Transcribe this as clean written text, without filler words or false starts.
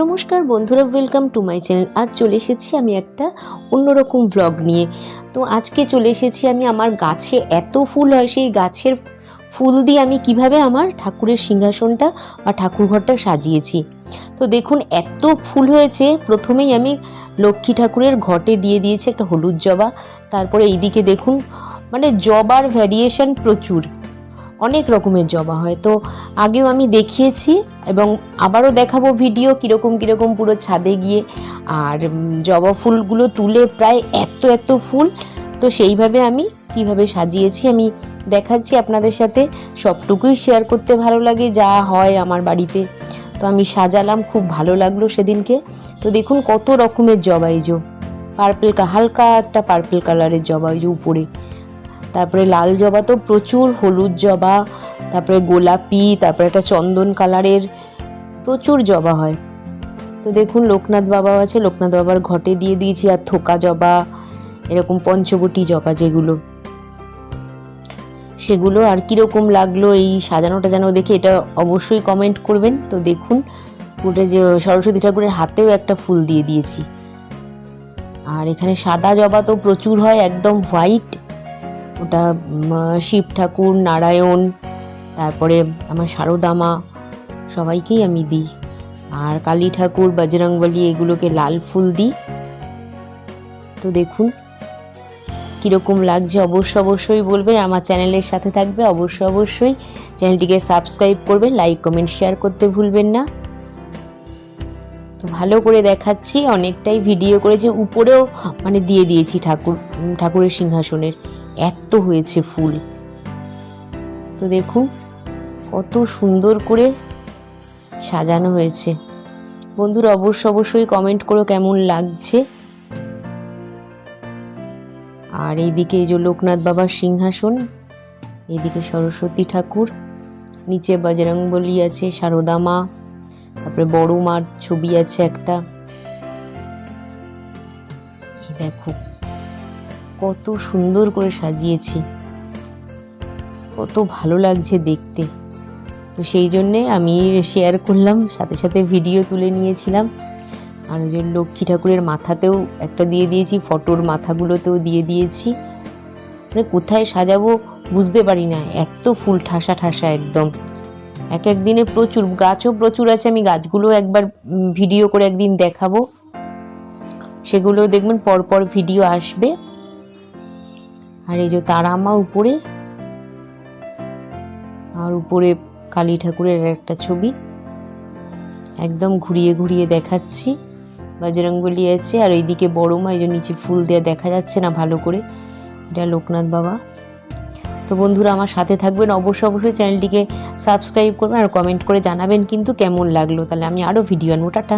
নমস্কার বন্ধুরা, welcome to my channel. আজ চলে এসেছি আমি একটা অন্যরকম ব্লগ নিয়ে। তো আজকে চলে এসেছি আমি আমার গাছে এত ফুল হয়, সেই গাছের ফুল দিয়ে আমি কিভাবে আমার ঠাকুরের সিংহাসনটা বা ঠাকুরঘরটা সাজিয়েছি। তো দেখুন এত ফুল হয়েছে। প্রথমেই আমি লক্ষ্মী ঠাকুরের ঘটে দিয়ে দিয়েছি একটা হলুদ জবা। তারপরে এইদিকে দেখুন মানে জবার ভ্যারিয়েশন প্রচুর, অনেক রকমের জবা হয়। তো আগেও আমি দেখিয়েছি এবং আবারও দেখাবো ভিডিও কীরকম কীরকম পুরো ছাদে গিয়ে আর জবা ফুলগুলো তুলে প্রায় এত ফুল। তো সেইভাবে আমি কিভাবে সাজিয়েছি আমি দেখাচ্ছি আপনাদের সাথে। সবটুকুই শেয়ার করতে ভালো লাগে যা হয় আমার বাড়িতে। তো আমি সাজালাম, খুব ভালো লাগলো সেদিনকে। তো দেখুন কত রকমের জবা, এই যে পার্পল, হালকা একটা পার্পল কালারের জবা ওই যে উপরে, তারপরে লাল জবা তো প্রচুর, হলুদ জবা, তারপরে গোলাপি, তারপরে একটা চন্দন কালারের, প্রচুর জবা হয়। তো দেখুন লোকনাথ বাবাও আছে, লোকনাথ বাবার ঘটে দিয়ে দিয়েছি। আর থোকা জবা, এরকম পঞ্চবটি জবা যেগুলো, সেগুলো। আর কীরকম লাগলো এই সাজানোটা যেন দেখে, এটা অবশ্যই কমেন্ট করবেন। তো দেখুন ওটা যে সরস্বতী ঠাকুরের হাতেও একটা ফুল দিয়ে দিয়েছি। আর এখানে সাদা জবা তো প্রচুর হয়, একদম হোয়াইট, ওটা শিব ঠাকুর, নারায়ণ, তারপরে আমার শারদা মা, সবাইকেই আমি দিই। আর কালী ঠাকুর, বজরংবলী, এগুলোকে লাল ফুল দিই। তো দেখুন কীরকম লাগছে অবশ্যই বলবেন। আমার চ্যানেলের সাথে থাকবে অবশ্যই চ্যানেলটিকে সাবস্ক্রাইব করবেন, লাইক কমেন্ট শেয়ার করতে ভুলবেন না। তো ভালো করে দেখাচ্ছি, অনেকটাই ভিডিও করেছি, উপরেও মানে দিয়ে দিয়েছি ঠাকুরের সিংহাসনের, এত হয়েছে ফুল। তো দেখুন কত সুন্দর করে সাজানো হয়েছে। বন্ধুরা অবশ্যই কমেন্ট করো কেমন লাগছে। আর এইদিকে এই যে লোকনাথ বাবার সিংহাসন, এইদিকে সরস্বতী ঠাকুর, নিচে বজরংবলী আছে, শারদা মা, তারপরে বড় মার ছবি আছে একটা। দেখো কত সুন্দর করে সাজিয়েছি, কত ভালো লাগছে দেখতে। তো সেই জন্যে আমি শেয়ার করলাম, সাথে ভিডিও তুলে নিয়েছিলাম। আর ওই যে লক্ষ্মী ঠাকুরের মাথাতেও একটা দিয়ে দিয়েছি, ফটোর মাথাগুলোতেও দিয়ে দিয়েছি। মানে কোথায় সাজাবো বুঝতে পারি না, এত ফুল ঠাসা একদম। এক দিনে প্রচুর, গাছও প্রচুর আছে। আমি গাছগুলো একবার ভিডিও করে একদিন দেখাবো, সেগুলো দেখবেন পরপর ভিডিও আসবে। আর এই যে তারা মা উপরে, আর উপরে কালী ঠাকুরের একটা ছবি, একদম ঘুরিয়ে দেখাচ্ছি। বজরংবলী আছে, আর এইদিকে বড় মা, এই যে নিচে ফুল দেওয়া দেখা যাচ্ছে না ভালো করে, এটা লোকনাথ বাবা। তো বন্ধুরা আমার সাথে থাকবেন অবশ্যই চ্যানেলটিকে সাবস্ক্রাইব করবেন আর কমেন্ট করে জানাবেন কিন্তু কেমন লাগলো। তাহলে আমি আরও ভিডিও আনবো। টাটা।